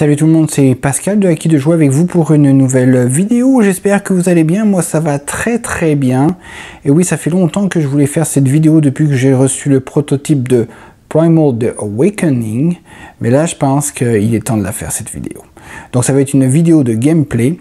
Salut tout le monde, c'est Pascal de Acquis de jouer avec vous pour une nouvelle vidéo. J'espère que vous allez bien, moi ça va très bien. Et oui, ça fait longtemps que je voulais faire cette vidéo depuis que j'ai reçu le prototype de Primal The Awakening. Mais là je pense qu'il est temps de la faire cette vidéo. Donc ça va être une vidéo de gameplay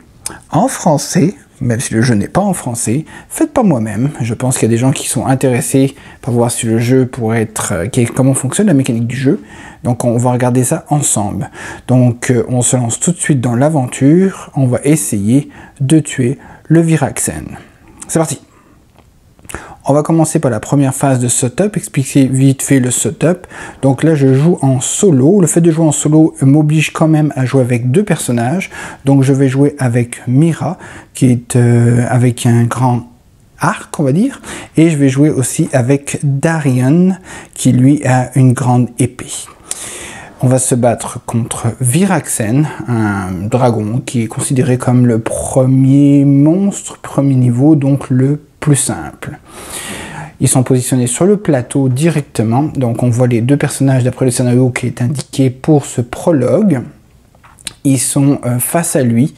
en français, même si le jeu n'est pas en français, faite par moi-même. Je pense qu'il y a des gens qui sont intéressés pour voir si le jeu pourrait être, comment fonctionne la mécanique du jeu. Donc on va regarder ça ensemble. Donc on se lance tout de suite dans l'aventure. On va essayer de tuer le Viraxen. C'est parti. On va commencer par la première phase de setup, expliquer vite fait le setup. Donc là je joue en solo. Le fait de jouer en solo m'oblige quand même à jouer avec deux personnages. Donc je vais jouer avec Mira, qui est avec un grand arc, on va dire. Et je vais jouer aussi avec Darian, qui lui a une grande épée. On va se battre contre Viraxen, un dragon qui est considéré comme le premier monstre, premier niveau, donc le plus simple. Ils sont positionnés sur le plateau directement, donc on voit les deux personnages d'après le scénario qui est indiqué pour ce prologue. Ils sont face à lui,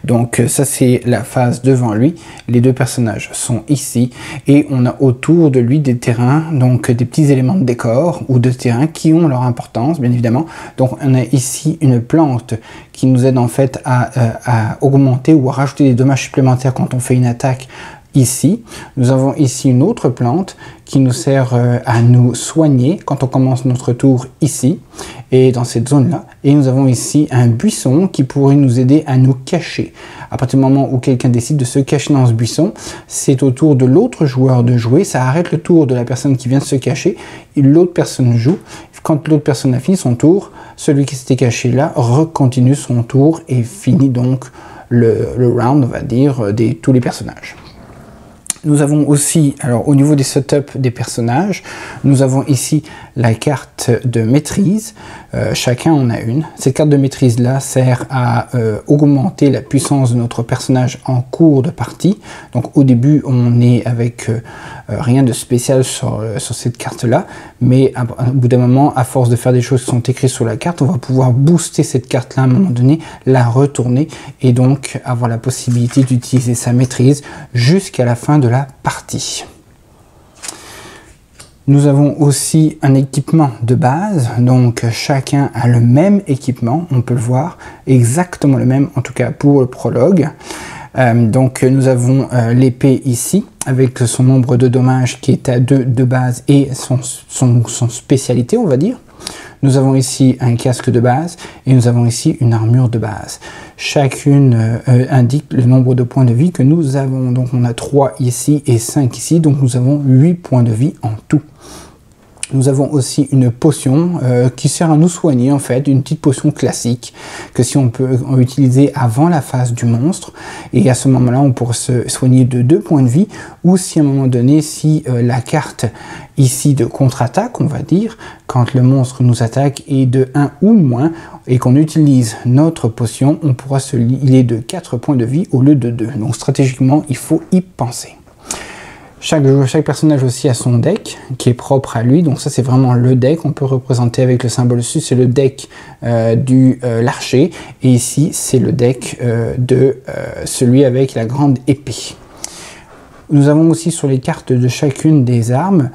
donc ça c'est la phase devant lui. Les deux personnages sont ici et on a autour de lui des terrains, donc des petits éléments de décor ou de terrain qui ont leur importance bien évidemment. Donc on a ici une plante qui nous aide en fait à augmenter ou à rajouter des dommages supplémentaires quand on fait une attaque. Ici, nous avons ici une autre plante qui nous sert à nous soigner quand on commence notre tour ici et dans cette zone-là. Et nous avons ici un buisson qui pourrait nous aider à nous cacher. À partir du moment où quelqu'un décide de se cacher dans ce buisson, c'est au tour de l'autre joueur de jouer. Ça arrête le tour de la personne qui vient de se cacher et l'autre personne joue. Quand l'autre personne a fini son tour, celui qui s'était caché là recontinue son tour et finit donc le round, on va dire, de tous les personnages. Nous avons aussi, alors au niveau des setups des personnages, nous avons ici la carte de maîtrise. Chacun en a une. Cette carte de maîtrise là sert à augmenter la puissance de notre personnage en cours de partie. Donc au début on est avec rien de spécial sur cette carte là, mais au bout d'un moment, à force de faire des choses qui sont écrites sur la carte, on va pouvoir booster cette carte là à un moment donné, la retourner et donc avoir la possibilité d'utiliser sa maîtrise jusqu'à la fin de la partie. Nous avons aussi un équipement de base, donc chacun a le même équipement, on peut le voir, exactement le même, en tout cas pour le prologue. Donc nous avons l'épée ici, avec son nombre de dommages qui est à 2 de base et son spécialité, on va dire. Nous avons ici un casque de base et nous avons ici une armure de base. Chacune indique le nombre de points de vie que nous avons. Donc on a 3 ici et 5 ici, donc nous avons 8 points de vie en tout. Nous avons aussi une potion qui sert à nous soigner en fait, une petite potion classique que si on peut utiliser avant la phase du monstre et à ce moment-là on pourra se soigner de 2 points de vie ou si à un moment donné si la carte ici de contre-attaque on va dire quand le monstre nous attaque est de 1 ou moins et qu'on utilise notre potion on pourra se healer de 4 points de vie au lieu de 2. Donc stratégiquement il faut y penser. Chaque personnage aussi a son deck qui est propre à lui, donc ça c'est vraiment le deck, on peut représenter avec le symbole dessus, c'est le deck du l'archer, et ici c'est le deck de celui avec la grande épée. Nous avons aussi sur les cartes de chacune des armes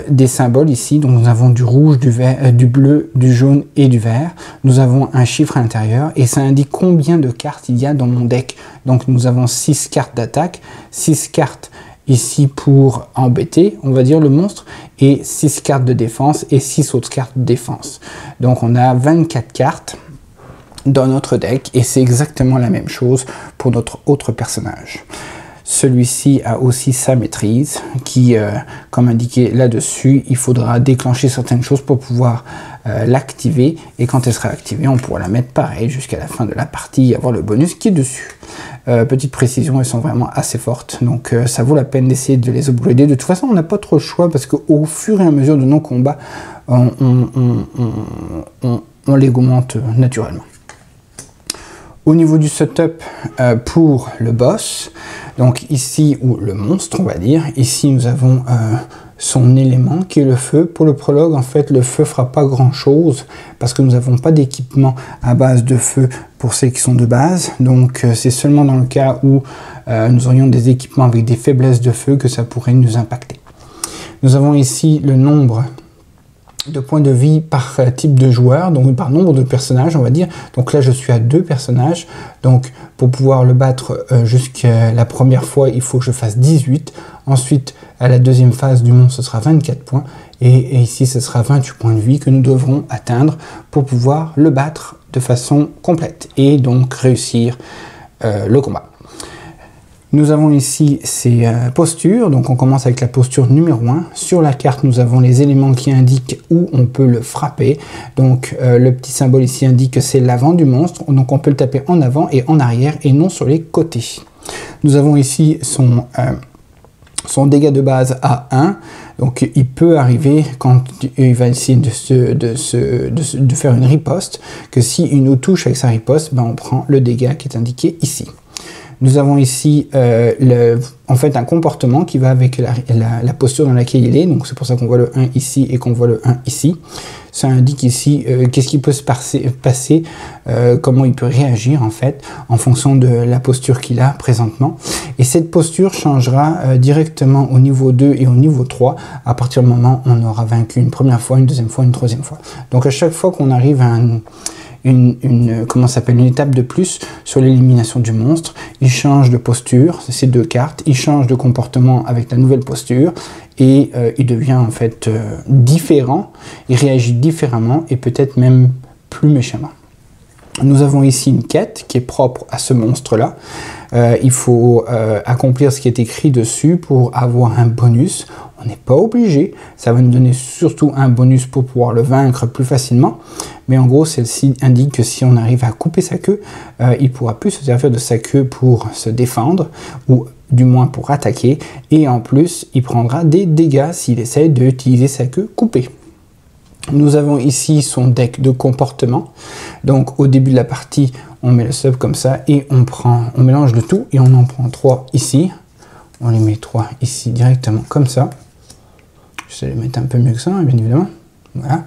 des symboles ici, donc nous avons du rouge, du vert, du bleu, du jaune et du vert. Nous avons un chiffre à l'intérieur et ça indique combien de cartes il y a dans mon deck. Donc nous avons 6 cartes d'attaque, 6 cartes ici pour embêter, on va dire le monstre, et 6 cartes de défense et 6 autres cartes de défense. Donc on a 24 cartes dans notre deck et c'est exactement la même chose pour notre autre personnage. Celui-ci a aussi sa maîtrise qui, comme indiqué là-dessus, il faudra déclencher certaines choses pour pouvoir l'activer. Et quand elle sera activée, on pourra la mettre pareil jusqu'à la fin de la partie et avoir le bonus qui est dessus. Petite précision, elles sont vraiment assez fortes. Donc ça vaut la peine d'essayer de les upgrader. De toute façon, on n'a pas trop le choix parce qu'au fur et à mesure de nos combats, on les augmente naturellement. Au niveau du setup pour le boss, donc ici, ou le monstre on va dire, ici nous avons son élément qui est le feu. Pour le prologue, en fait, le feu fera pas grand chose parce que nous n'avons pas d'équipement à base de feu pour celles qui sont de base. Donc c'est seulement dans le cas où nous aurions des équipements avec des faiblesses de feu que ça pourrait nous impacter. Nous avons ici le nombre de points de vie par type de joueur, donc par nombre de personnages, on va dire. Donc là, je suis à 2 personnages. Donc pour pouvoir le battre jusqu'à la première fois, il faut que je fasse 18. Ensuite, à la deuxième phase du monstre, ce sera 24 points. Et ici, ce sera 28 points de vie que nous devrons atteindre pour pouvoir le battre de façon complète et donc réussir le combat. Nous avons ici ces postures, donc on commence avec la posture numéro 1. Sur la carte, nous avons les éléments qui indiquent où on peut le frapper. Donc le petit symbole ici indique que c'est l'avant du monstre, donc on peut le taper en avant et en arrière et non sur les côtés. Nous avons ici son dégât de base à 1, donc il peut arriver quand il va essayer de faire une riposte, que si il nous touche avec sa riposte, ben on prend le dégât qui est indiqué ici. Nous avons ici en fait un comportement qui va avec la posture dans laquelle il est, donc c'est pour ça qu'on voit le 1 ici et qu'on voit le 1 ici. Ça indique ici qu'est-ce qui peut se passer, comment il peut réagir en fait, en fonction de la posture qu'il a présentement. Et cette posture changera directement au niveau 2 et au niveau 3, à partir du moment où on aura vaincu une première fois, une deuxième fois, une troisième fois. Donc à chaque fois qu'on arrive à une étape de plus sur l'élimination du monstre, il change de posture, ces 2 cartes, il change de comportement avec la nouvelle posture et il devient en fait différent, il réagit différemment et peut-être même plus méchamment. Nous avons ici une quête qui est propre à ce monstre-là. Il faut accomplir ce qui est écrit dessus pour avoir un bonus. On n'est pas obligé, ça va nous donner surtout un bonus pour pouvoir le vaincre plus facilement. Mais en gros, celle-ci indique que si on arrive à couper sa queue, il ne pourra plus se servir de sa queue pour se défendre, ou du moins pour attaquer. Et en plus, il prendra des dégâts s'il essaie d'utiliser sa queue coupée. Nous avons ici son deck de comportement. Donc au début de la partie, on met le sub comme ça et on mélange le tout et on en prend 3 ici. On les met 3 ici directement comme ça. Je vais les mettre un peu mieux que ça, bien évidemment. Voilà.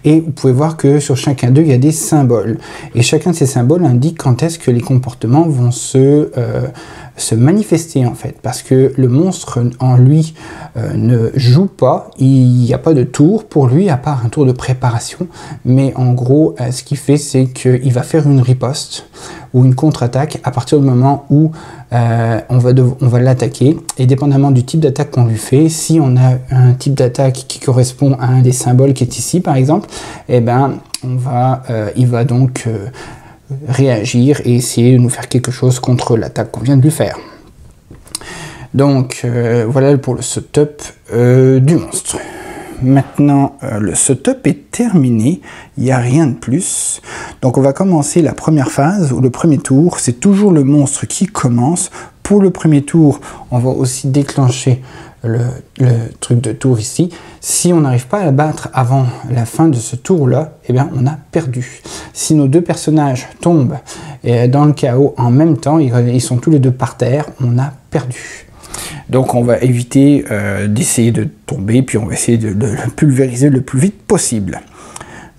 Et vous pouvez voir que sur chacun d'eux, il y a des symboles. Et chacun de ces symboles indique quand est-ce que les comportements vont se manifester en fait. Parce que le monstre en lui ne joue pas, il n'y a pas de tour pour lui à part un tour de préparation. Mais en gros, ce qu'il fait, c'est qu'il va faire une riposte ou une contre-attaque à partir du moment où on va l'attaquer. Et dépendamment du type d'attaque qu'on lui fait, si on a un type d'attaque qui correspond à un des symboles qui est ici par exemple, eh ben, il va donc réagir et essayer de nous faire quelque chose contre l'attaque qu'on vient de lui faire. Donc voilà pour le setup du monstre. Maintenant, le setup est terminé, il n'y a rien de plus. Donc on va commencer la première phase, ou le premier tour, c'est toujours le monstre qui commence. Pour le premier tour, on va aussi déclencher le truc de tour ici. Si on n'arrive pas à la battre avant la fin de ce tour-là, eh bien on a perdu. Si nos 2 personnages tombent dans le chaos en même temps, ils sont tous les 2 par terre, on a perdu. Donc on va éviter d'essayer de tomber, puis on va essayer de le pulvériser le plus vite possible.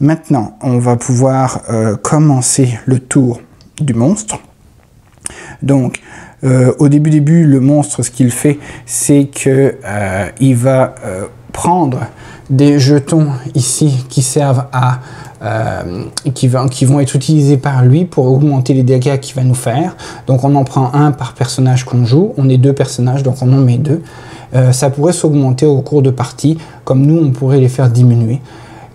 Maintenant, on va pouvoir commencer le tour du monstre. Donc, au début, le monstre, ce qu'il fait, c'est que il va prendre des jetons ici qui servent à qui vont être utilisés par lui pour augmenter les dégâts qu'il va nous faire. Donc on en prend un par personnage qu'on joue, on est 2 personnages donc on en met 2. Ça pourrait s'augmenter au cours de partie, comme nous on pourrait les faire diminuer.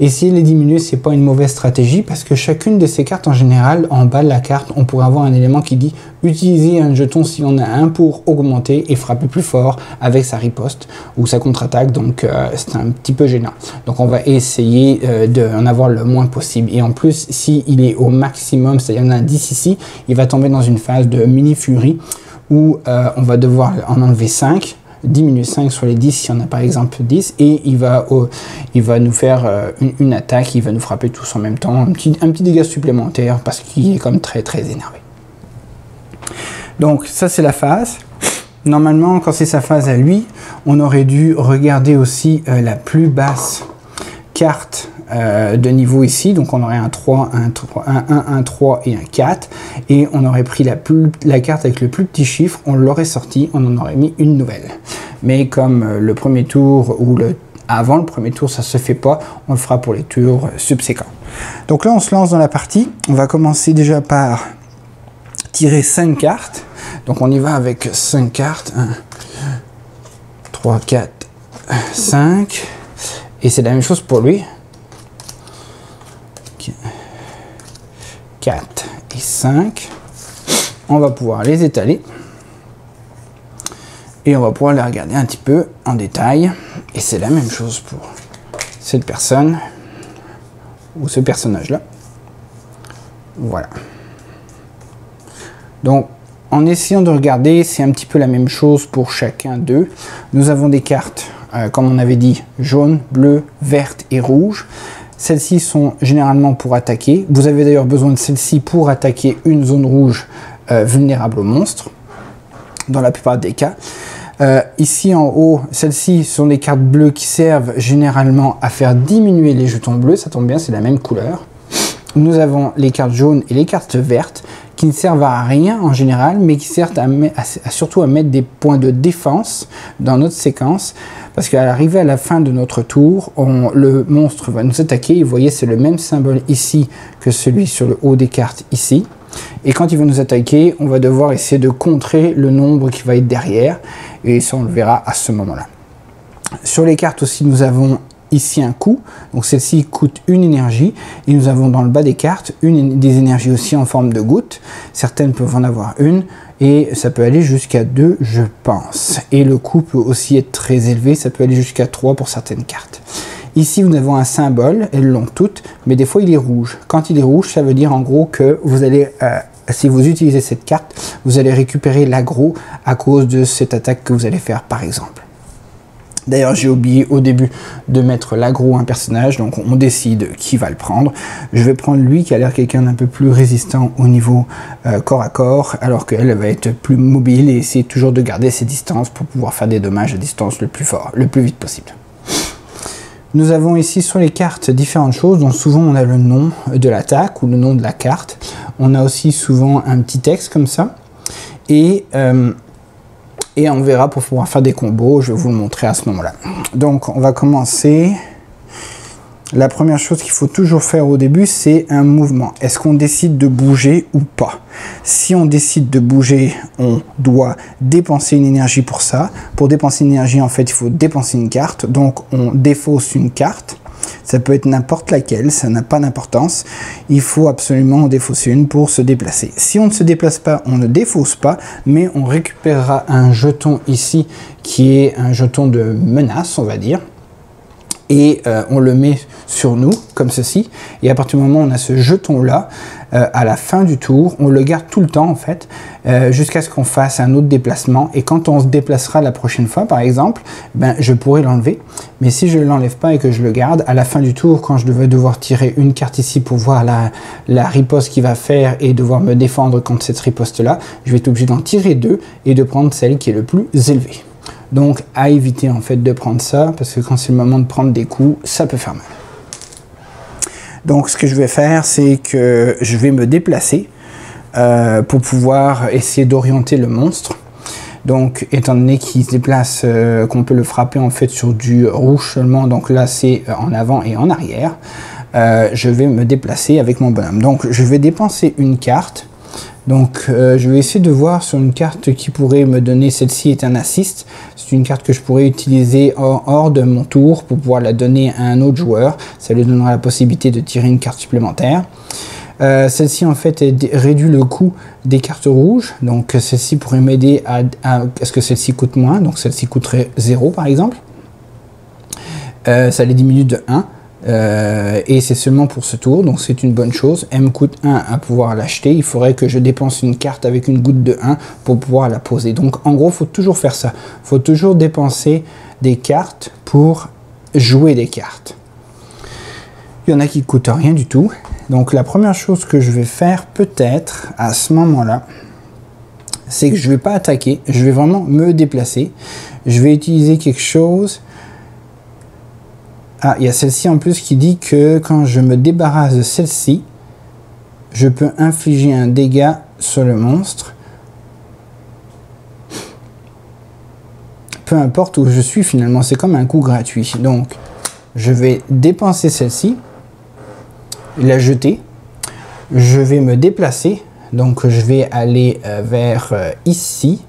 Essayer de les diminuer, c'est pas une mauvaise stratégie parce que chacune de ces cartes en général, en bas de la carte, on pourrait avoir un élément qui dit utiliser un jeton si on a un pour augmenter et frapper plus fort avec sa riposte ou sa contre-attaque, donc c'est un petit peu gênant. Donc on va essayer d'en avoir le moins possible. Et en plus, s'il est au maximum, c'est-à-dire on a un 10 ici, il va tomber dans une phase de mini-furie où on va devoir en enlever 5. Diminuer 5 sur les 10 si on a par exemple 10 et il va nous faire une attaque, il va nous frapper tous en même temps, un petit dégât supplémentaire parce qu'il est comme très énervé. Donc ça c'est la phase. Normalement, quand c'est sa phase à lui, on aurait dû regarder aussi la plus basse carte de niveau ici. Donc on aurait un 3, un 3, un 3 et un 4. Et on aurait pris la carte avec le plus petit chiffre, on l'aurait sorti, on en aurait mis une nouvelle. Mais comme le premier tour ou avant le premier tour, ça se fait pas, on le fera pour les tours subséquents. Donc là, on se lance dans la partie. On va commencer déjà par tirer 5 cartes. Donc on y va avec 5 cartes. 1, 3, 4, 5. Et c'est la même chose pour lui. 4 et 5. On va pouvoir les étaler. Et on va pouvoir les regarder un petit peu en détail. Et c'est la même chose pour cette personne. Ou ce personnage-là. Voilà. Donc, en essayant de regarder, c'est un petit peu la même chose pour chacun d'eux. Nous avons des cartes, comme on avait dit, jaune, bleu, verte et rouge. Celles-ci sont généralement pour attaquer. Vous avez d'ailleurs besoin de celles-ci pour attaquer une zone rouge vulnérable aux monstres, dans la plupart des cas. Ici en haut, celles-ci sont des cartes bleues qui servent généralement à faire diminuer les jetons bleus. Ça tombe bien, c'est la même couleur. Nous avons les cartes jaunes et les cartes vertes qui ne servent à rien en général, mais qui servent surtout à mettre des points de défense dans notre séquence. Parce qu'à l'arrivée à la fin de notre tour, le monstre va nous attaquer. Et vous voyez, c'est le même symbole ici que celui sur le haut des cartes ici. Et quand il va nous attaquer, on va devoir essayer de contrer le nombre qui va être derrière. Et ça, on le verra à ce moment-là. Sur les cartes aussi, nous avons ici un coût. Donc celle-ci coûte une énergie. Et nous avons dans le bas des cartes des énergies aussi en forme de gouttes. Certaines peuvent en avoir une. Et ça peut aller jusqu'à 2, je pense. Et le coût peut aussi être très élevé. Ça peut aller jusqu'à 3 pour certaines cartes. Ici, nous avons un symbole, elles l'ont toutes, mais des fois il est rouge. Quand il est rouge, ça veut dire en gros que vous allez, si vous utilisez cette carte, vous allez récupérer l'aggro à cause de cette attaque que vous allez faire par exemple. D'ailleurs, j'ai oublié au début de mettre l'aggro à un personnage, donc on décide qui va le prendre. Je vais prendre lui qui a l'air quelqu'un d'un peu plus résistant au niveau corps à corps, alors qu'elle va être plus mobile et essayer toujours de garder ses distances pour pouvoir faire des dommages à distance le plus fort, le plus vite possible. Nous avons ici sur les cartes différentes choses, donc souvent on a le nom de l'attaque ou le nom de la carte. On a aussi souvent un petit texte comme ça. Et on verra pour pouvoir faire des combos, je vais vous le montrer à ce moment-là. Donc on va commencer. La première chose qu'il faut toujours faire au début, c'est un mouvement. Est-ce qu'on décide de bouger ou pas? Si on décide de bouger, on doit dépenser une énergie pour ça. Pour dépenser une énergie, en fait, il faut dépenser une carte. Donc on défausse une carte. Ça peut être n'importe laquelle, ça n'a pas d'importance. Il faut absolument en défausser une pour se déplacer. Si on ne se déplace pas, on ne défausse pas, mais on récupérera un jeton ici qui est un jeton de menace, on va dire. Et on le met sur nous, comme ceci. Et à partir du moment où on a ce jeton-là, à la fin du tour, on le garde tout le temps, en fait, jusqu'à ce qu'on fasse un autre déplacement. Et quand on se déplacera la prochaine fois, par exemple, ben, je pourrai l'enlever. Mais si je ne l'enlève pas et que je le garde, à la fin du tour, quand je vais devoir tirer une carte ici pour voir la riposte qu'il va faire et devoir me défendre contre cette riposte-là, je vais être obligé d'en tirer deux et de prendre celle qui est le plus élevée. Donc à éviter en fait de prendre ça, parce que quand c'est le moment de prendre des coups, ça peut faire mal. Donc ce que je vais faire, c'est que je vais me déplacer pour pouvoir essayer d'orienter le monstre. Donc étant donné qu'il se déplace, qu'on peut le frapper en fait sur du rouge seulement, donc là c'est en avant et en arrière, je vais me déplacer avec mon bonhomme. Donc je vais dépenser une carte. Donc je vais essayer de voir sur une carte qui pourrait me donner, celle-ci est un assist, c'est une carte que je pourrais utiliser hors de mon tour pour pouvoir la donner à un autre joueur, ça lui donnera la possibilité de tirer une carte supplémentaire. Celle-ci en fait réduit le coût des cartes rouges, donc celle-ci pourrait m'aider à ce que celle-ci coûte moins, donc celle-ci coûterait 0 par exemple, ça les diminue de 1. Et c'est seulement pour ce tour, donc c'est une bonne chose. Elle me coûte 1 à pouvoir l'acheter, il faudrait que je dépense une carte avec une goutte de 1 pour pouvoir la poser. Donc en gros, il faut toujours faire ça, il faut toujours dépenser des cartes pour jouer des cartes. Il y en a qui ne coûtent rien du tout, donc la première chose que je vais faire peut-être à ce moment-là, c'est que je ne vais pas attaquer, je vais vraiment me déplacer. Je vais utiliser quelque chose. Ah, il y a celle-ci en plus qui dit que quand je me débarrasse de celle-ci, je peux infliger un dégât sur le monstre. Peu importe où je suis finalement, c'est comme un coup gratuit. Donc, je vais dépenser celle-ci, la jeter. Je vais me déplacer. Donc, je vais aller vers ici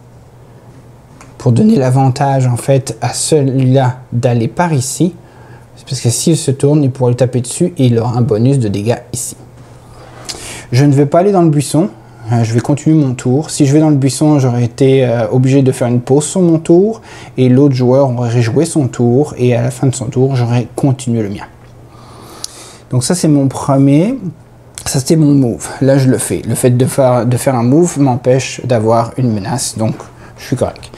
pour donner l'avantage en fait à celui-là d'aller par ici. Parce que s'il se tourne, il pourra lui taper dessus et il aura un bonus de dégâts ici. Je ne vais pas aller dans le buisson. Je vais continuer mon tour. Si je vais dans le buisson, j'aurais été obligé de faire une pause sur mon tour et l'autre joueur aurait joué son tour et à la fin de son tour, j'aurais continué le mien. Donc ça, c'est mon premier. Ça, c'était mon move. Là, je le fais. Le fait de faire un move m'empêche d'avoir une menace, donc je suis correct.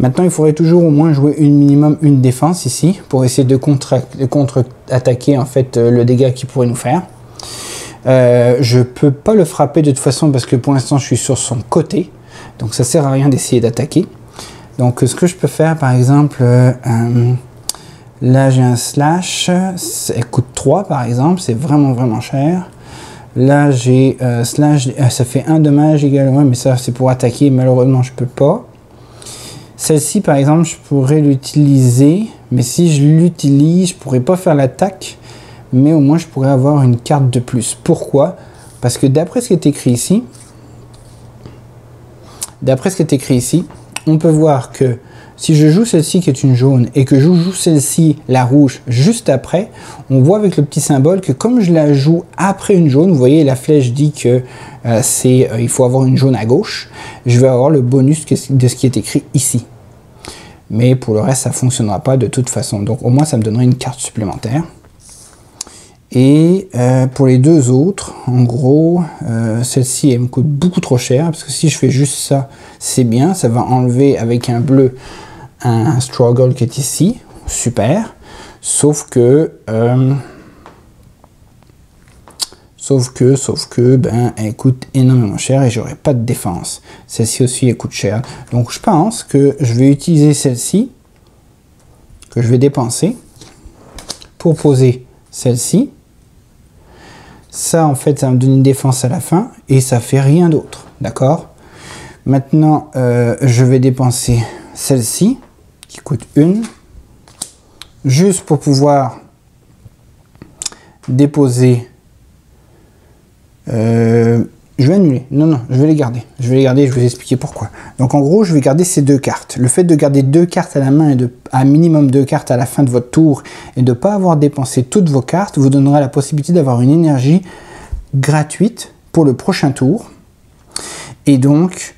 Maintenant, il faudrait toujours au moins jouer minimum une défense ici pour essayer de contre-attaquer en fait le dégât qu'il pourrait nous faire. Je peux pas le frapper de toute façon parce que pour l'instant je suis sur son côté, donc ça sert à rien d'essayer d'attaquer. Donc ce que je peux faire par exemple, là j'ai un slash, ça coûte 3 par exemple, c'est vraiment cher. Là j'ai slash, ça fait 1 dommage également, mais ça c'est pour attaquer, malheureusement je peux pas. Celle-ci par exemple je pourrais l'utiliser, mais si je l'utilise je pourrais pas faire l'attaque. Mais au moins je pourrais avoir une carte de plus. Pourquoi? Parce que d'après ce qui est écrit ici, on peut voir que si je joue celle-ci qui est une jaune et que je joue celle-ci, la rouge, juste après, on voit avec le petit symbole que comme je la joue après une jaune, vous voyez la flèche dit que il faut avoir une jaune à gauche, je vais avoir le bonus de ce qui est écrit ici. Mais pour le reste, ça ne fonctionnera pas de toute façon. Donc au moins, ça me donnerait une carte supplémentaire. Et pour les deux autres, en gros, celle-ci elle me coûte beaucoup trop cher parce que si je fais juste ça, c'est bien, ça va enlever avec un bleu un struggle qui est ici, super, sauf que ben elle coûte énormément cher et j'aurai pas de défense. Celle-ci aussi elle coûte cher, donc je pense que je vais utiliser celle-ci que je vais dépenser pour poser celle-ci. Ça, en fait, ça me donne une défense à la fin et ça fait rien d'autre, d'accord? Maintenant, je vais dépenser celle-ci, qui coûte 1, juste pour pouvoir déposer... je vais annuler. Non, je vais les garder. Je vais les garder et je vais vous expliquer pourquoi. Donc, en gros, je vais garder ces 2 cartes. Le fait de garder 2 cartes à la main et à minimum 2 cartes à la fin de votre tour et de ne pas avoir dépensé toutes vos cartes vous donnera la possibilité d'avoir une énergie gratuite pour le prochain tour. Et donc,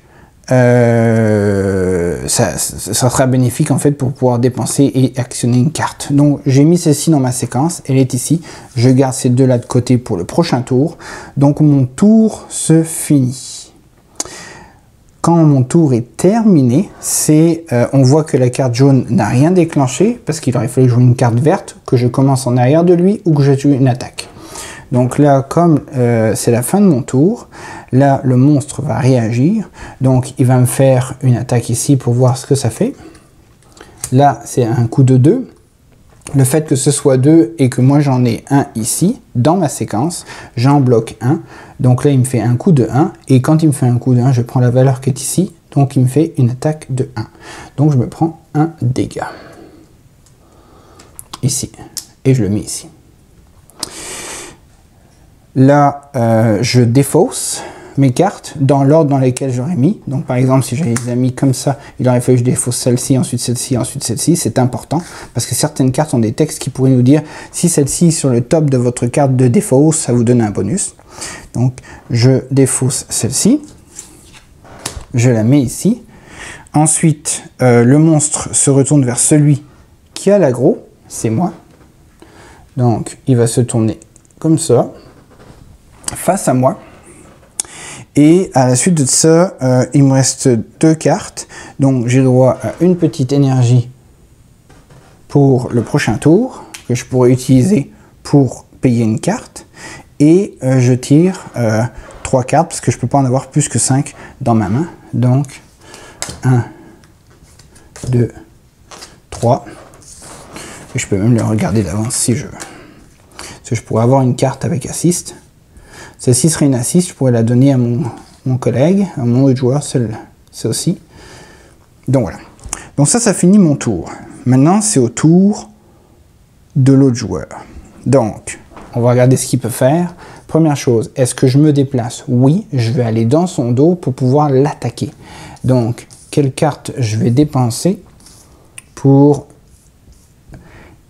ça sera bénéfique en fait pour pouvoir dépenser et actionner une carte. Donc j'ai mis celle-ci dans ma séquence, elle est ici, je garde ces 2 là de côté pour le prochain tour. Donc mon tour se finit. Quand mon tour est terminé, on voit que la carte jaune n'a rien déclenché parce qu'il aurait fallu jouer une carte verte, que je commence en arrière de lui ou que je tue une attaque. Donc là, comme c'est la fin de mon tour, là, le monstre va réagir. Donc, il va me faire une attaque ici pour voir ce que ça fait. Là, c'est un coup de 2. Le fait que ce soit 2 et que moi, j'en ai un ici, dans ma séquence, j'en bloque un. Donc là, il me fait un coup de 1. Et quand il me fait un coup de 1, je prends la valeur qui est ici. Donc, il me fait une attaque de 1. Donc, je me prends un dégât. Ici. Et je le mets ici. Là, je défausse mes cartes dans l'ordre dans lequel j'aurais mis. Donc, par exemple, si j'avais les mis comme ça, il aurait fallu que je défausse celle-ci, ensuite celle-ci, ensuite celle-ci. C'est important parce que certaines cartes ont des textes qui pourraient nous dire si celle-ci est sur le top de votre carte de défausse, ça vous donne un bonus. Donc, je défausse celle-ci. Je la mets ici. Ensuite, le monstre se retourne vers celui qui a l'aggro. C'est moi. Donc, il va se tourner comme ça, face à moi. Et à la suite de ça, il me reste 2 cartes. Donc j'ai droit à une petite énergie pour le prochain tour, que je pourrais utiliser pour payer une carte. Et je tire 3 cartes, parce que je ne peux pas en avoir plus que 5 dans ma main. Donc 1, 2, 3. Et je peux même le regarder d'avance si je veux. Parce que je pourrais avoir une carte avec assist. Celle-ci serait une assist, je pourrais la donner à mon collègue, à mon autre joueur, c'est aussi. Donc voilà. Donc ça finit mon tour. Maintenant, c'est au tour de l'autre joueur. Donc, on va regarder ce qu'il peut faire. Première chose, est-ce que je me déplace? Oui, je vais aller dans son dos pour pouvoir l'attaquer. Donc, quelle carte je vais dépenser pour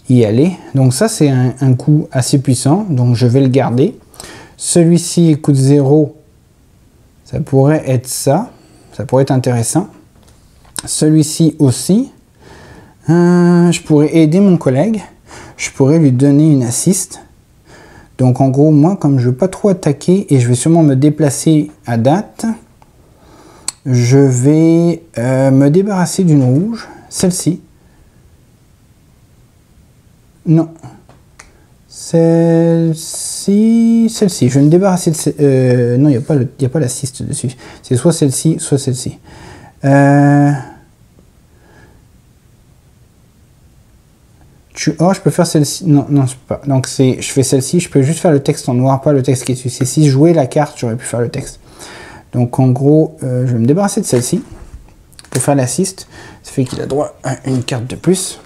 y aller? Donc ça, c'est un coup assez puissant, donc je vais le garder. Celui-ci coûte 0, ça pourrait être ça pourrait être intéressant. Celui-ci aussi, je pourrais aider mon collègue, je pourrais lui donner une assist. Donc en gros, moi, comme je ne veux pas trop attaquer et je vais sûrement me déplacer à date, je vais me débarrasser d'une rouge, celle-ci. Non. Celle-ci. Je vais me débarrasser de... non, il n'y a pas l'assist dessus. C'est soit celle-ci, soit celle-ci. Oh, je peux faire celle-ci. Non, non, je peux pas. Donc, je fais celle-ci. Je peux juste faire le texte en noir, pas le texte qui est dessus. C'est si je jouais la carte, j'aurais pu faire le texte. Donc, en gros, je vais me débarrasser de celle-ci pour faire l'assist. Ça fait qu'il a droit à une carte de plus.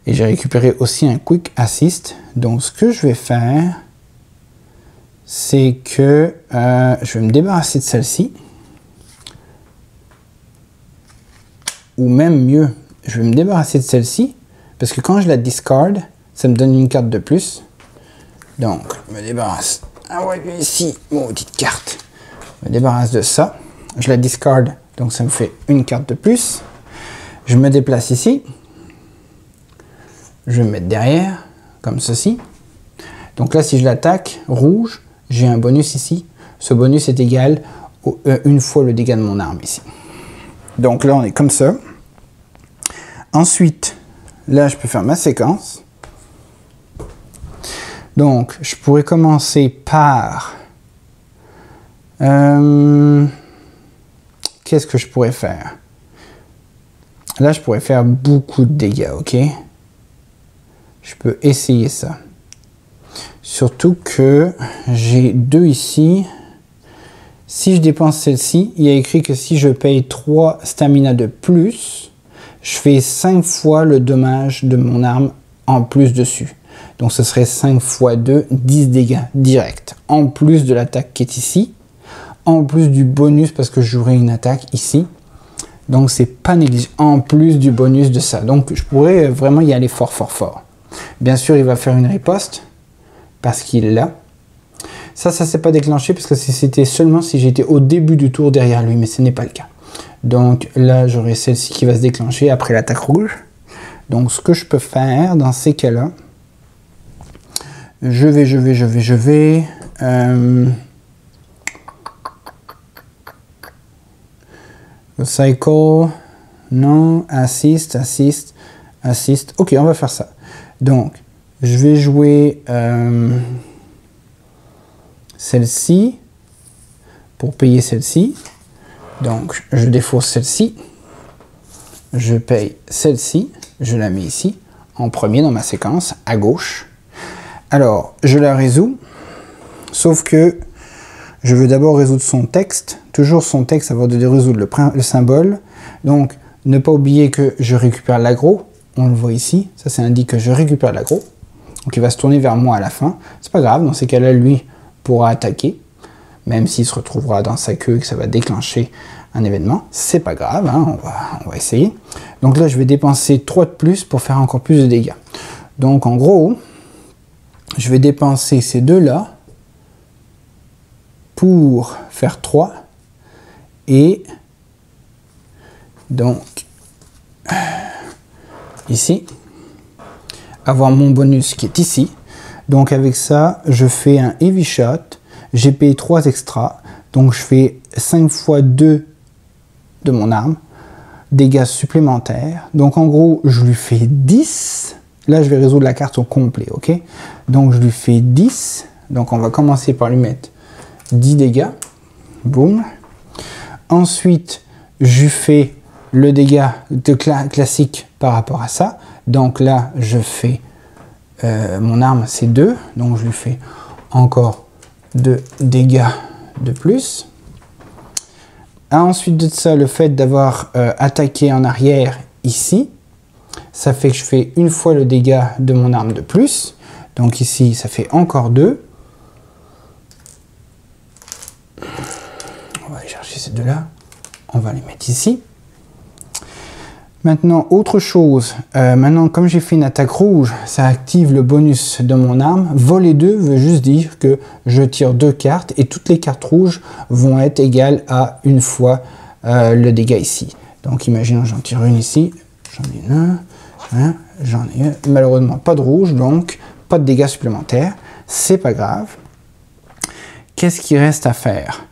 Et j'ai récupéré aussi un quick assist. Donc, ce que je vais faire, c'est que je vais me débarrasser de celle-ci. Ou même mieux, je vais me débarrasser de celle-ci, parce que quand je la discard, ça me donne une carte de plus. Donc, je me débarrasse. Ah ouais, ici, maudite carte. Je me débarrasse de ça. Je la discard, donc ça me fait une carte de plus. Je me déplace ici. Je vais me mettre derrière, comme ceci. Donc là, si je l'attaque rouge, j'ai un bonus ici. Ce bonus est égal à une fois le dégât de mon arme ici. Donc là, on est comme ça. Ensuite, là, je peux faire ma séquence. Donc, je pourrais commencer par... qu'est-ce que je pourrais faire? Là, je pourrais faire beaucoup de dégâts, ok? Je peux essayer ça. Surtout que j'ai 2 ici. Si je dépense celle-ci, il y a écrit que si je paye 3 stamina de plus, je fais 5 fois le dommage de mon arme en plus dessus. Donc ce serait 5 fois 2, 10 dégâts directs. En plus de l'attaque qui est ici. En plus du bonus parce que j'aurai une attaque ici. Donc c'est pas négligeable. En plus du bonus de ça. Donc je pourrais vraiment y aller fort, fort, fort. Bien sûr, il va faire une riposte. Parce qu'il l'a. Ça s'est pas déclenché parce que c'était seulement si j'étais au début du tour derrière lui. Mais ce n'est pas le cas. Donc là, j'aurai celle-ci qui va se déclencher après l'attaque rouge. Donc ce que je peux faire dans ces cas-là, je vais... cycle, non, assist. Ok, on va faire ça. Donc, je vais jouer celle-ci pour payer celle-ci. Donc, je défausse celle-ci. Je paye celle-ci. Je la mets ici, en premier dans ma séquence, à gauche. Alors, je la résous. Sauf que je veux d'abord résoudre son texte. Toujours son texte avant de résoudre le symbole. Donc, ne pas oublier que je récupère l'aggro. On le voit ici. Ça, ça indique que je récupère l'aggro. Donc, il va se tourner vers moi à la fin. C'est pas grave. Dans ces cas-là, lui pourra attaquer. Même s'il se retrouvera dans sa queue et que ça va déclencher un événement. C'est pas grave. Hein, on va essayer. Donc là, je vais dépenser 3 de plus pour faire encore plus de dégâts. Donc, en gros, je vais dépenser ces deux-là pour faire 3. Et donc, ici, avoir mon bonus qui est ici. Donc avec ça, je fais un heavy shot. J'ai payé 3 extras. Donc je fais 5 fois 2 de mon arme. Dégâts supplémentaires. Donc en gros, je lui fais 10. Là, je vais résoudre la carte au complet, ok? Donc je lui fais 10. Donc on va commencer par lui mettre 10 dégâts. Boum. Ensuite, je fais le dégât classique par rapport à ça. Donc là, je fais mon arme, c'est 2. Donc je lui fais encore 2 dégâts de plus. Ensuite de ça, le fait d'avoir attaqué en arrière ici, ça fait que je fais une fois le dégât de mon arme de plus. Donc ici, ça fait encore 2. On va aller chercher ces deux-là. On va les mettre ici. Maintenant, autre chose. Maintenant, comme j'ai fait une attaque rouge, ça active le bonus de mon arme. Voler 2 veut juste dire que je tire 2 cartes et toutes les cartes rouges vont être égales à une fois le dégât ici. Donc, imaginons j'en tire une ici. J'en ai une. Hein, j'en ai une. Malheureusement, pas de rouge, donc pas de dégâts supplémentaires. C'est pas grave. Qu'est-ce qu'il reste à faire?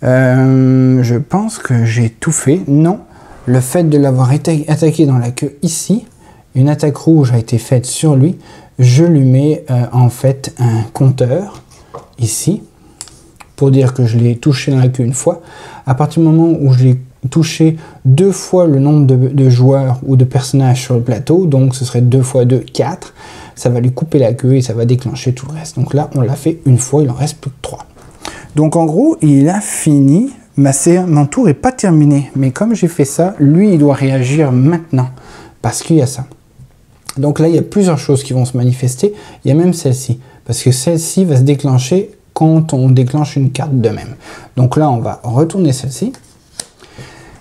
Je pense que j'ai tout fait. Non, le fait de l'avoir attaqué dans la queue ici, une attaque rouge a été faite sur lui. Je lui mets en fait un compteur ici pour dire que je l'ai touché dans la queue une fois. À partir du moment où je l'ai touché 2 fois le nombre de joueurs ou de personnages sur le plateau, donc ce serait 2 fois 2, 4, ça va lui couper la queue et ça va déclencher tout le reste. Donc là, on l'a fait une fois, il en reste plus que 3. Donc en gros, il a fini, mon tour n'est pas terminé, mais comme j'ai fait ça, lui, il doit réagir maintenant, parce qu'il y a ça. Donc là, il y a plusieurs choses qui vont se manifester, il y a même celle-ci, parce que celle-ci va se déclencher quand on déclenche une carte de même. Donc là, on va retourner celle-ci,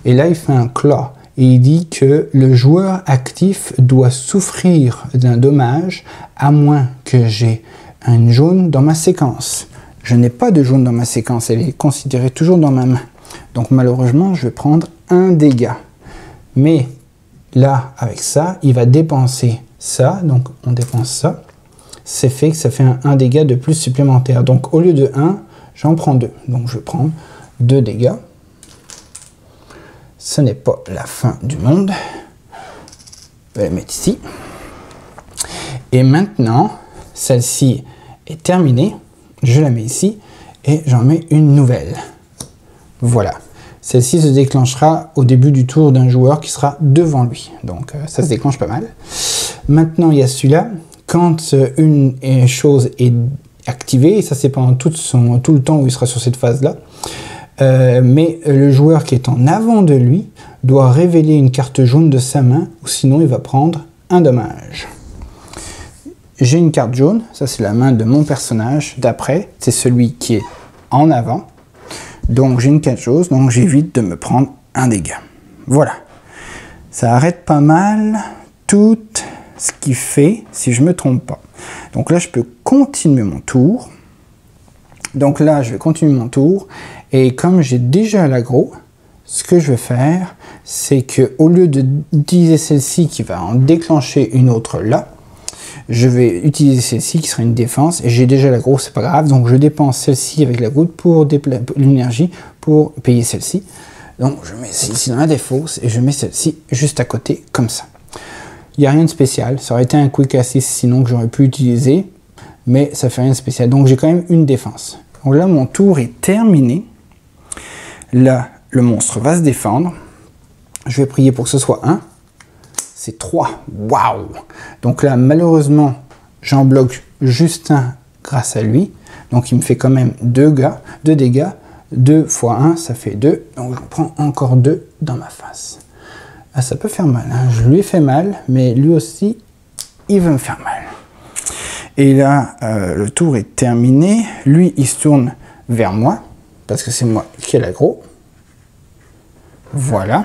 et là, il fait un claw, et il dit que le joueur actif doit souffrir d'un dommage, à moins que j'ai une jaune dans ma séquence. Je n'ai pas de jaune dans ma séquence, elle est considérée toujours dans ma main. Donc malheureusement, je vais prendre un dégât. Mais là, avec ça, il va dépenser ça. Donc on dépense ça. C'est fait que ça fait un dégât de plus supplémentaire. Donc au lieu de 1, j'en prends 2. Donc je prends 2 dégâts. Ce n'est pas la fin du monde. Je vais la mettre ici. Et maintenant, celle-ci est terminée. Je la mets ici et j'en mets une nouvelle. Voilà. Celle-ci se déclenchera au début du tour d'un joueur qui sera devant lui. Donc ça se déclenche pas mal. Maintenant, il y a celui-là. Quand une chose est activée, et ça c'est pendant tout le temps où il sera sur cette phase-là, mais le joueur qui est en avant de lui doit révéler une carte jaune de sa main, ou sinon il va prendre un dommage. J'ai une carte jaune, ça c'est la main de mon personnage, d'après, c'est celui qui est en avant. Donc j'ai une carte jaune, donc j'évite de me prendre un dégât. Voilà. Ça arrête pas mal tout ce qu'il fait, si je ne me trompe pas. Donc là je peux continuer mon tour. Donc là je vais continuer mon tour, et comme j'ai déjà l'aggro, ce que je vais faire, c'est que au lieu d'utiliser celle-ci qui va en déclencher une autre là, je vais utiliser celle-ci qui sera une défense, et j'ai déjà l'aggro, c'est pas grave, donc je dépense celle-ci avec la goutte pour l'énergie pour payer celle-ci. Donc je mets celle-ci dans la défausse et je mets celle-ci juste à côté comme ça. Il n'y a rien de spécial, ça aurait été un quick assist sinon que j'aurais pu utiliser, mais ça fait rien de spécial, donc j'ai quand même une défense. Donc là mon tour est terminé, là le monstre va se défendre, je vais prier pour que ce soit 1. C'est 3. Waouh! Donc là, malheureusement, j'en bloque juste un grâce à lui. Donc il me fait quand même 2 dégâts. 2 fois 1, ça fait 2. Donc j'en prends encore 2 dans ma face. Ah, ça peut faire mal. Hein. Je lui ai fait mal, mais lui aussi, il veut me faire mal. Et là, le tour est terminé. Lui, il se tourne vers moi, parce que c'est moi qui ai l'aggro. Voilà.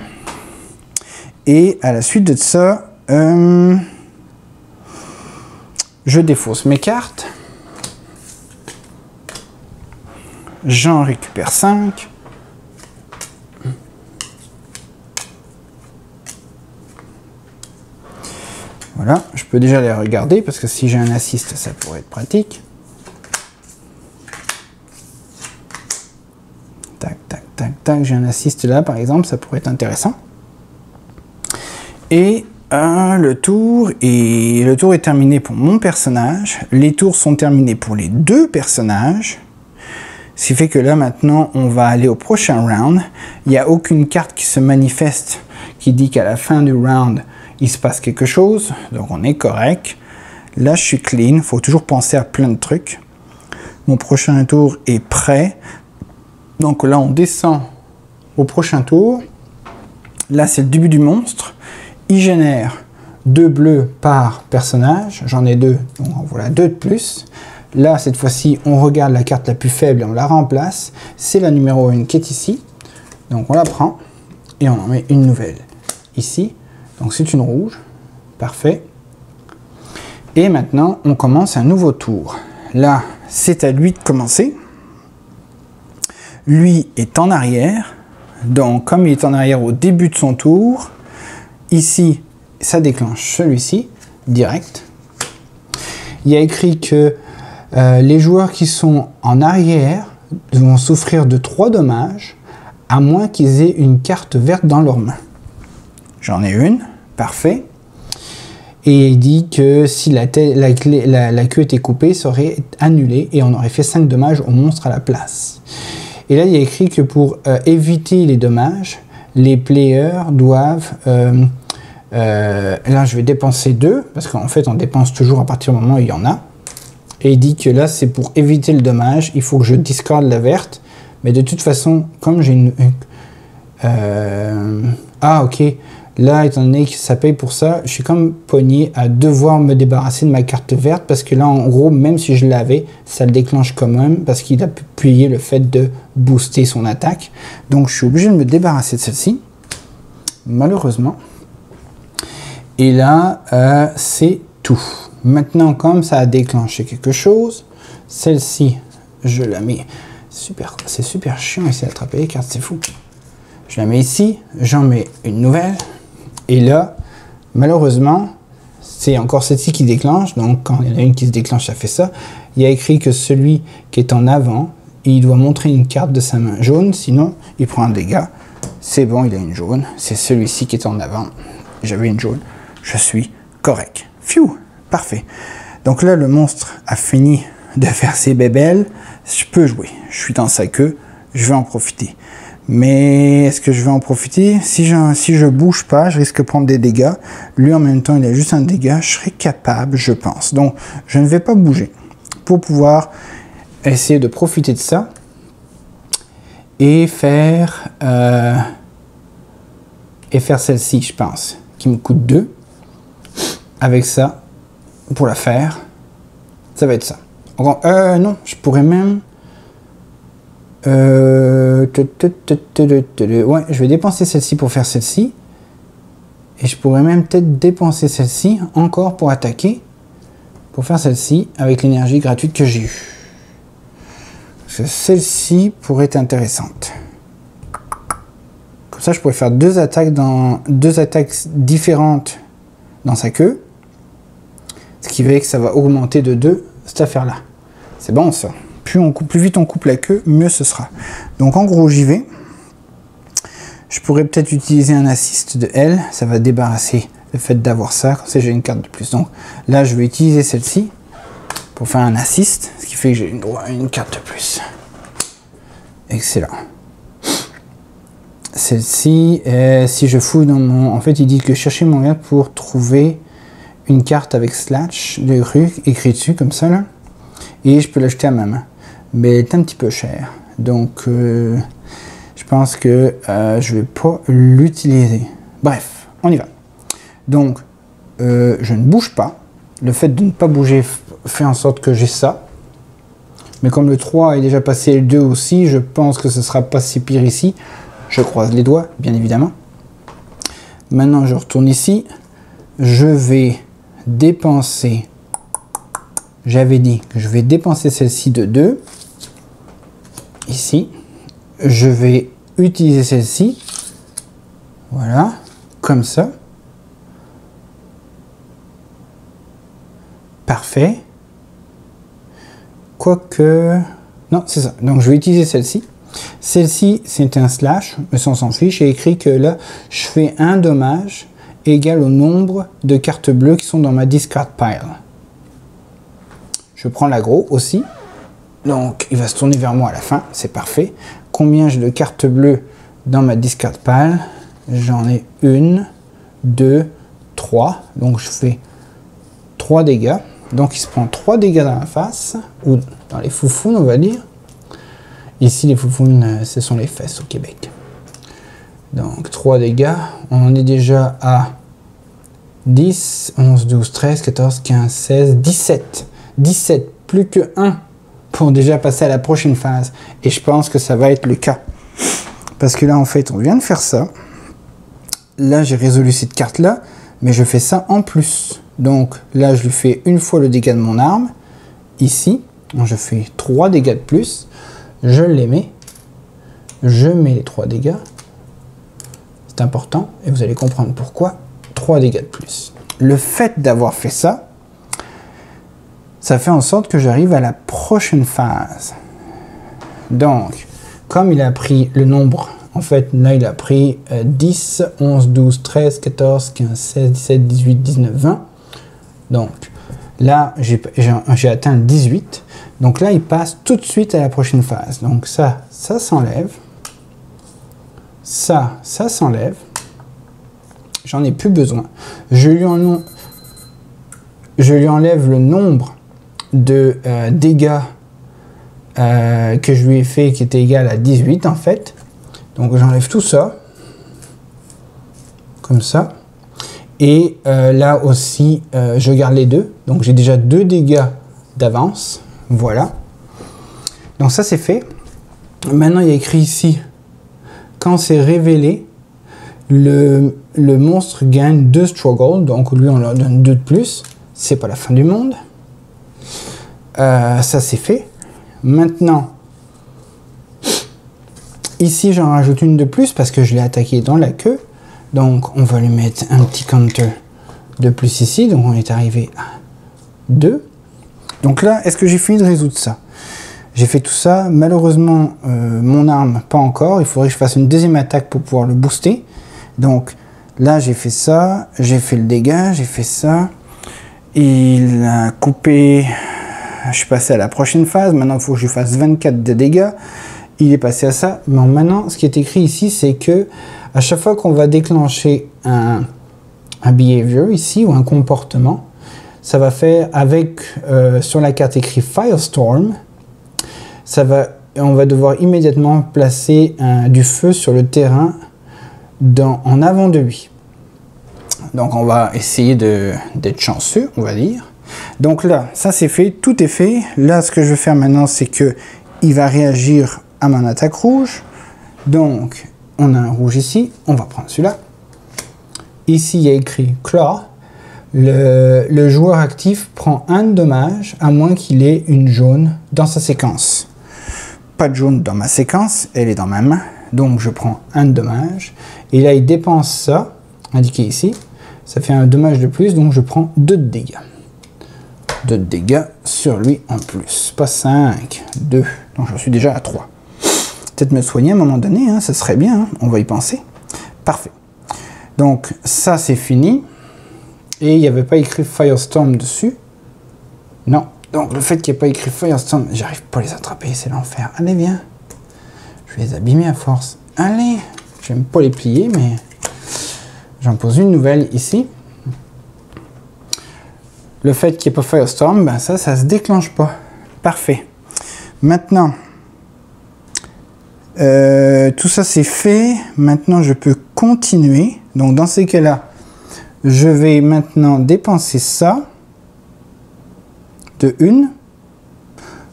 Et à la suite de ça, je défausse mes cartes. J'en récupère 5. Voilà, je peux déjà les regarder parce que si j'ai un assist, ça pourrait être pratique. Tac, tac, tac, tac, j'ai un assist là par exemple, ça pourrait être intéressant. Et le tour est terminé pour mon personnage. Les tours sont terminés pour les 2 personnages. Ce qui fait que là maintenant on va aller au prochain round. Il n'y a aucune carte qui se manifeste qui dit qu'à la fin du round il se passe quelque chose, donc on est correct. Là je suis clean, il faut toujours penser à plein de trucs. Mon prochain tour est prêt, donc là on descend au prochain tour. Là c'est le début du monstre, il génère 2 bleus par personnage, j'en ai 2, donc voilà 2 de plus. Là cette fois-ci on regarde la carte la plus faible et on la remplace, c'est la numéro 1 qui est ici, donc on la prend et on en met une nouvelle ici, donc c'est une rouge, parfait. Et maintenant on commence un nouveau tour, là c'est à lui de commencer, lui est en arrière, donc comme il est en arrière au début de son tour, ici ça déclenche celui-ci, direct. Il y a écrit que les joueurs qui sont en arrière vont souffrir de 3 dommages, à moins qu'ils aient une carte verte dans leurs mains. J'en ai une, parfait. Et il dit que si la queue était coupée, ça aurait annulé et on aurait fait 5 dommages au monstre à la place. Et là, il y a écrit que pour éviter les dommages, les players doivent... là, je vais dépenser 2, parce qu'en fait, on dépense toujours à partir du moment où il y en a. Et il dit que là, c'est pour éviter le dommage, il faut que je discorde la verte. Mais de toute façon, comme j'ai une... ah, ok. Là, étant donné que ça paye pour ça, je suis comme pogné à devoir me débarrasser de ma carte verte, parce que là, en gros, même si je l'avais, ça le déclenche quand même, parce qu'il a payé le fait de booster son attaque. Donc, je suis obligé de me débarrasser de celle-ci, malheureusement. Et là, c'est tout. Maintenant, comme ça a déclenché quelque chose, celle-ci, je la mets... Super, c'est super chiant ici d'attraper les cartes, c'est fou. Je la mets ici, j'en mets une nouvelle. Et là, malheureusement, c'est encore celle-ci qui déclenche. Donc, quand il y en a une qui se déclenche, ça fait ça. Il y a écrit que celui qui est en avant, il doit montrer une carte de sa main jaune. Sinon, il prend un dégât. C'est bon, il a une jaune. C'est celui-ci qui est en avant. J'avais une jaune. Je suis correct. Phew, parfait. Donc là, le monstre a fini de faire ses bébelles. Je peux jouer. Je suis dans sa queue. Je vais en profiter. Mais est-ce que je vais en profiter? Si je bouge pas, je risque de prendre des dégâts. Lui, en même temps, il a juste un dégât. Je serai capable, je pense. Donc, je ne vais pas bouger pour pouvoir essayer de profiter de ça et faire celle-ci, je pense, qui me coûte 2. Avec ça, pour la faire, ça va être ça. Non, je pourrais même... ouais, je vais dépenser celle-ci pour faire celle-ci. Et je pourrais même peut-être dépenser celle-ci encore pour attaquer. Pour faire celle-ci avec l'énergie gratuite que j'ai eue. Celle-ci pourrait être intéressante. Comme ça, je pourrais faire deux attaques différentes dans sa queue. Ce qui fait que ça va augmenter de 2 cette affaire-là. C'est bon ça. Plus vite on coupe la queue, mieux ce sera. Donc en gros, j'y vais. Je pourrais peut-être utiliser un assist de L. Ça va débarrasser le fait d'avoir ça. Comme ça, j'ai une carte de plus. Donc là, je vais utiliser celle-ci pour faire un assist. Ce qui fait que j'ai une carte de plus. Excellent. Celle-ci, si je fouille dans mon... En fait, il dit que chercher mon gars pour trouver une carte avec slash de rue écrit dessus, comme ça, là. Et je peux l'acheter à ma main. Mais elle est un petit peu chère. Donc, je pense que je vais pas l'utiliser. Bref, on y va. Donc, je ne bouge pas. Le fait de ne pas bouger fait en sorte que j'ai ça. Mais comme le 3 est déjà passé, le 2 aussi, je pense que ce sera pas si pire ici. Je croise les doigts, bien évidemment. Maintenant, je retourne ici. Je vais dépenser... J'avais dit que je vais dépenser celle-ci de 2. Ici. Je vais utiliser celle-ci. Voilà. Comme ça. Parfait. Quoique... Non, c'est ça. Donc, je vais utiliser celle-ci. Celle-ci, c'est un slash, mais ça, on s'en fiche. J'ai écrit que là, je fais un dommage égal au nombre de cartes bleues qui sont dans ma discard pile. Je prends l'aggro aussi. Donc, il va se tourner vers moi à la fin. C'est parfait. Combien j'ai de cartes bleues dans ma discard pile? J'en ai 1, 2, 3. Donc, je fais 3 dégâts. Donc, il se prend 3 dégâts dans la face, ou dans les foufounes, on va dire. Ici, les foufounes, ce sont les fesses au Québec. Donc, 3 dégâts. On en est déjà à 10, 11, 12, 13, 14, 15, 16, 17. 17, plus que 1 pour déjà passer à la prochaine phase. Et je pense que ça va être le cas. Parce que là, en fait, on vient de faire ça. Là, j'ai résolu cette carte-là, mais je fais ça en plus. Donc, là, je lui fais une fois le dégât de mon arme. Ici, donc je fais 3 dégâts de plus. Je les mets. Je mets les 3 dégâts. C'est important, et vous allez comprendre pourquoi. 3 dégâts de plus. Le fait d'avoir fait ça, ça fait en sorte que j'arrive à la prochaine phase. Donc, comme il a pris le nombre, en fait, là, il a pris 10, 11, 12, 13, 14, 15, 16, 17, 18, 19, 20. Donc, là, j'ai atteint le 18. Donc là, il passe tout de suite à la prochaine phase. Donc ça s'enlève. Ça s'enlève. J'en ai plus besoin. Je lui enlève le nombre de dégâts que je lui ai fait qui était égal à 18 en fait. Donc j'enlève tout ça. Comme ça. Et là aussi, je garde les deux. Donc j'ai déjà 2 dégâts d'avance. Voilà. Donc ça c'est fait. Maintenant il y a écrit ici, quand c'est révélé, le monstre gagne 2 struggle. Donc lui on leur donne 2 de plus. C'est pas la fin du monde. Ça c'est fait. Maintenant, ici j'en rajoute une de plus parce que je l'ai attaqué dans la queue. Donc on va lui mettre un petit counter de plus ici. Donc on est arrivé à 2. Donc là, est-ce que j'ai fini de résoudre ça? J'ai fait tout ça. Malheureusement, mon arme, pas encore. Il faudrait que je fasse une deuxième attaque pour pouvoir le booster. Donc là, j'ai fait ça. J'ai fait le dégât. J'ai fait ça. Il a coupé. Je suis passé à la prochaine phase. Maintenant, il faut que je fasse 24 de dégâts. Il est passé à ça. Mais maintenant, ce qui est écrit ici, c'est que à chaque fois qu'on va déclencher un behavior ici, ou un comportement, ça va faire avec, sur la carte écrit Firestorm, on va devoir immédiatement placer du feu sur le terrain en avant de lui. Donc on va essayer d'être chanceux, on va dire. Donc là, ça c'est fait, tout est fait. Là, ce que je vais faire maintenant, c'est que il va réagir à mon attaque rouge. Donc, on a un rouge ici, on va prendre celui-là. Ici, il y a écrit Claw. Le joueur actif prend 1 dommage, à moins qu'il ait une jaune dans sa séquence. Pas de jaune dans ma séquence, elle est dans ma main. Donc, je prends 1 dommage. Et là, il dépense ça, indiqué ici. Ça fait un dommage de plus, donc je prends 2 de dégâts. 2 de dégâts sur lui en plus. Pas 5, 2. Donc, je suis déjà à 3. Peut-être me soigner à un moment donné, hein, ça serait bien, hein, on va y penser. Parfait. Donc, ça, c'est fini. Et il n'y avait pas écrit Firestorm dessus. Non. Donc, le fait qu'il n'y ait pas écrit Firestorm, j'arrive pas à les attraper, c'est l'enfer. Allez, viens. Je vais les abîmer à force. Allez. J'aime pas les plier, mais j'en pose une nouvelle ici. Le fait qu'il n'y ait pas Firestorm, ben ça se déclenche pas. Parfait. Maintenant, tout ça c'est fait. Maintenant, je peux continuer. Donc, dans ces cas-là, je vais maintenant dépenser ça de 1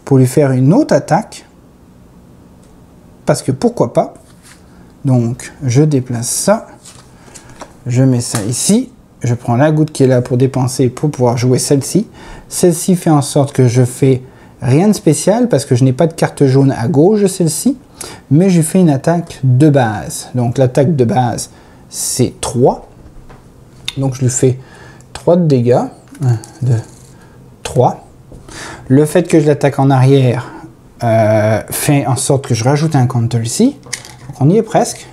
pour lui faire une autre attaque. Parce que pourquoi pas. Donc, je déplace ça. Je mets ça ici. Je prends la goutte qui est là pour dépenser pour pouvoir jouer celle-ci. Celle-ci fait en sorte que je fais rien de spécial parce que je n'ai pas de carte jaune à gauche de celle-ci. Mais je fais une attaque de base. Donc, l'attaque de base, c'est 3. Donc, je lui fais 3 de dégâts. 1, 2, 3. Le fait que je l'attaque en arrière fait en sorte que je rajoute un counter ici. Donc, on y est presque.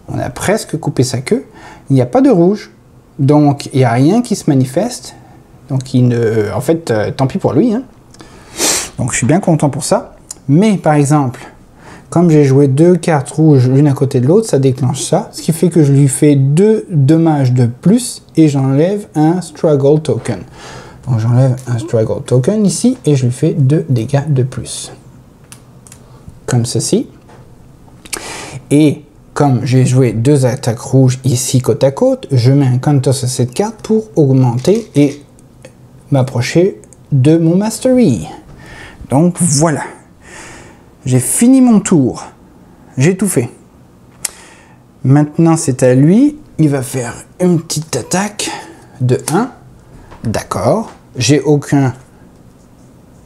On a presque coupé sa queue. Il n'y a pas de rouge. Donc, il n'y a rien qui se manifeste. Donc, en fait, tant pis pour lui. Hein. Donc je suis bien content pour ça. Mais par exemple, comme j'ai joué 2 cartes rouges l'une à côté de l'autre, ça déclenche ça. Ce qui fait que je lui fais 2 dommages de plus et j'enlève un struggle token. Donc j'enlève un struggle token ici et je lui fais 2 dégâts de plus. Comme ceci. Et comme j'ai joué 2 attaques rouges ici côte à côte, je mets un counter sur cette carte pour augmenter et m'approcher de mon mastery. Donc voilà. J'ai fini mon tour. J'ai tout fait. Maintenant c'est à lui. Il va faire une petite attaque de 1. D'accord. J'ai aucun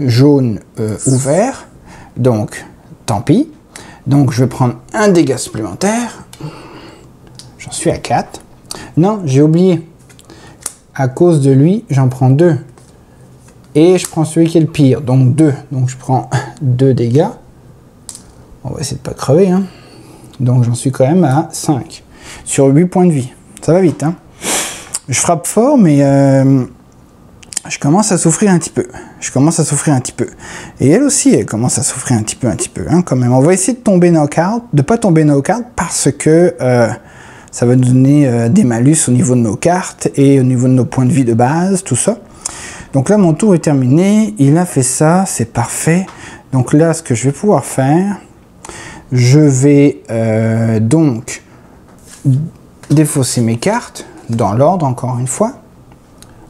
jaune ouvert. Donc tant pis. Donc je vais prendre un dégât supplémentaire. J'en suis à 4. Non, j'ai oublié. À cause de lui, j'en prends 2. Et je prends celui qui est le pire. Donc 2. Donc je prends 2 dégâts. On va essayer de ne pas crever. Hein. Donc j'en suis quand même à 5. Sur 8 points de vie. Ça va vite. Hein. Je frappe fort, mais je commence à souffrir un petit peu. Et elle aussi, elle commence à souffrir un petit peu, hein, quand même. On va essayer de tomber knockout, de pas tomber knockout parce que ça va nous donner des malus au niveau de nos cartes et au niveau de nos points de vie de base, tout ça. Donc là, mon tour est terminé. Il a fait ça, c'est parfait. Donc là, ce que je vais pouvoir faire, je vais donc défausser mes cartes dans l'ordre, encore une fois.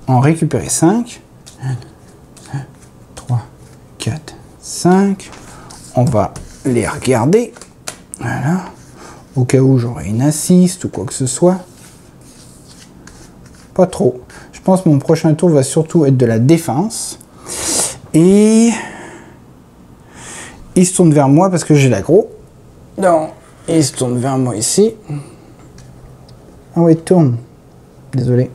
En récupérer 5. 1, 2, 3, 4, 5. On va les regarder. Voilà. Au cas où j'aurai une assist ou quoi que ce soit. Pas trop. Je pense que mon prochain tour va surtout être de la défense. Et il se tourne vers moi parce que j'ai l'aggro. Donc, il se tourne vers moi ici. Ah ouais, il tourne. Désolé.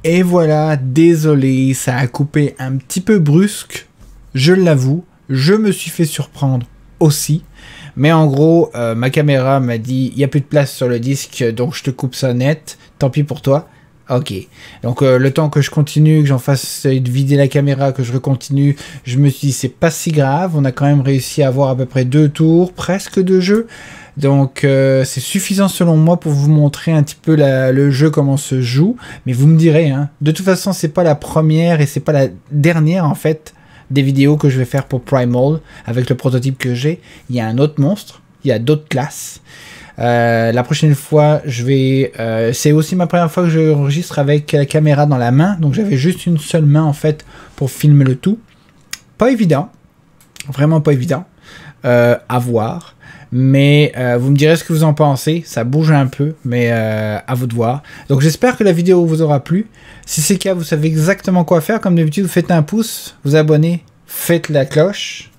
Et voilà, désolé, ça a coupé un petit peu brusque, je l'avoue, je me suis fait surprendre aussi, mais en gros, ma caméra m'a dit, il n'y a plus de place sur le disque, donc je te coupe ça net, tant pis pour toi. Ok, donc le temps que je continue, que j'en fasse vider la caméra, que je recontinue, je me suis dit, c'est pas si grave, on a quand même réussi à avoir à peu près 2 tours, presque de jeu. Donc c'est suffisant selon moi pour vous montrer un petit peu le jeu, comment se joue. Mais vous me direz, hein, de toute façon c'est pas la première et c'est pas la dernière en fait des vidéos que je vais faire pour Primal avec le prototype que j'ai. Il y a un autre monstre, il y a d'autres classes. La prochaine fois je vais... c'est aussi ma première fois que je enregistre avec la caméra dans la main. Donc j'avais juste une seule main en fait pour filmer le tout. Pas évident, vraiment pas évident à voir. Mais vous me direz ce que vous en pensez, ça bouge un peu, mais à vous de voir. Donc j'espère que la vidéo vous aura plu. Si c'est le cas, vous savez exactement quoi faire. Comme d'habitude, vous faites un pouce, vous abonnez, faites la cloche.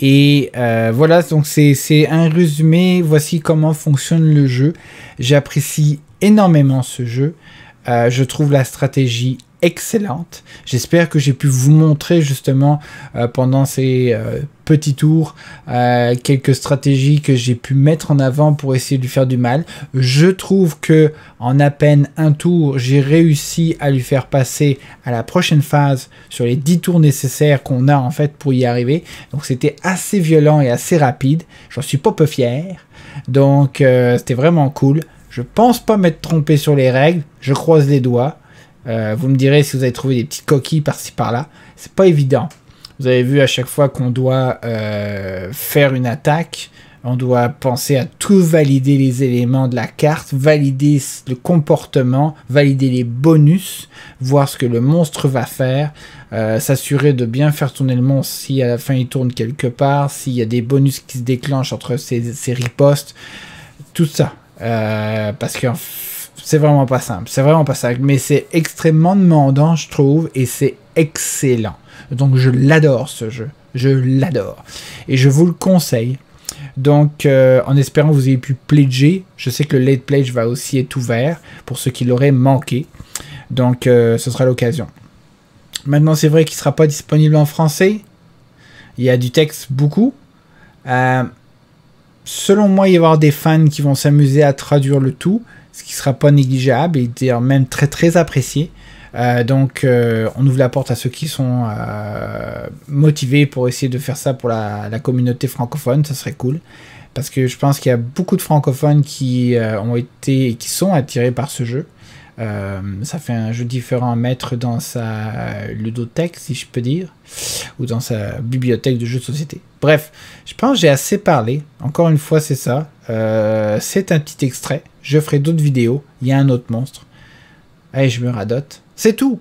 Et voilà, donc c'est un résumé. Voici comment fonctionne le jeu. J'apprécie énormément ce jeu. Je trouve la stratégie excellente. J'espère que j'ai pu vous montrer justement pendant ces petits tours quelques stratégies que j'ai pu mettre en avant pour essayer de lui faire du mal. Je trouve que en à peine un tour, j'ai réussi à lui faire passer à la prochaine phase sur les 10 tours nécessaires qu'on a en fait pour y arriver. Donc c'était assez violent et assez rapide. J'en suis pas peu fier. Donc c'était vraiment cool. Je pense pas m'être trompé sur les règles. Je croise les doigts. Vous me direz si vous avez trouvé des petites coquilles par-ci par-là. C'est pas évident. Vous avez vu à chaque fois qu'on doit faire une attaque, on doit penser à tout valider les éléments de la carte, valider le comportement, valider les bonus, voir ce que le monstre va faire, s'assurer de bien faire tourner le monstre si à la fin il tourne quelque part, s'il y a des bonus qui se déclenchent entre ces ripostes, tout ça. Parce que c'est vraiment pas simple, mais c'est extrêmement demandant, je trouve, et c'est excellent. Donc je l'adore ce jeu, je l'adore, et je vous le conseille. Donc en espérant que vous ayez pu pledger, je sais que le late pledge va aussi être ouvert pour ceux qui l'auraient manqué, donc ce sera l'occasion. Maintenant c'est vrai qu'il ne sera pas disponible en français, il y a du texte beaucoup. Selon moi, il va y avoir des fans qui vont s'amuser à traduire le tout, ce qui ne sera pas négligeable et même très très apprécié. Donc on ouvre la porte à ceux qui sont motivés pour essayer de faire ça pour la communauté francophone, ça serait cool. Parce que je pense qu'il y a beaucoup de francophones qui sont attirés par ce jeu. Ça fait un jeu différent à mettre dans sa ludothèque, si je peux dire, ou dans sa bibliothèque de jeux de société. Bref, je pense que j'ai assez parlé. Encore une fois, c'est ça. C'est un petit extrait. Je ferai d'autres vidéos. Il y a un autre monstre. Allez, je me radote. C'est tout.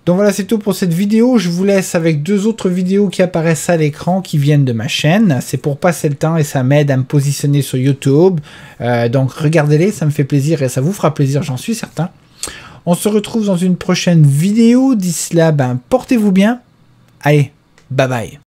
Donc voilà, c'est tout pour cette vidéo. Je vous laisse avec 2 autres vidéos qui apparaissent à l'écran, qui viennent de ma chaîne. C'est pour passer le temps et ça m'aide à me positionner sur YouTube. Donc regardez-les, ça me fait plaisir et ça vous fera plaisir, j'en suis certain. On se retrouve dans une prochaine vidéo. D'ici là, portez-vous bien. Allez, bye bye.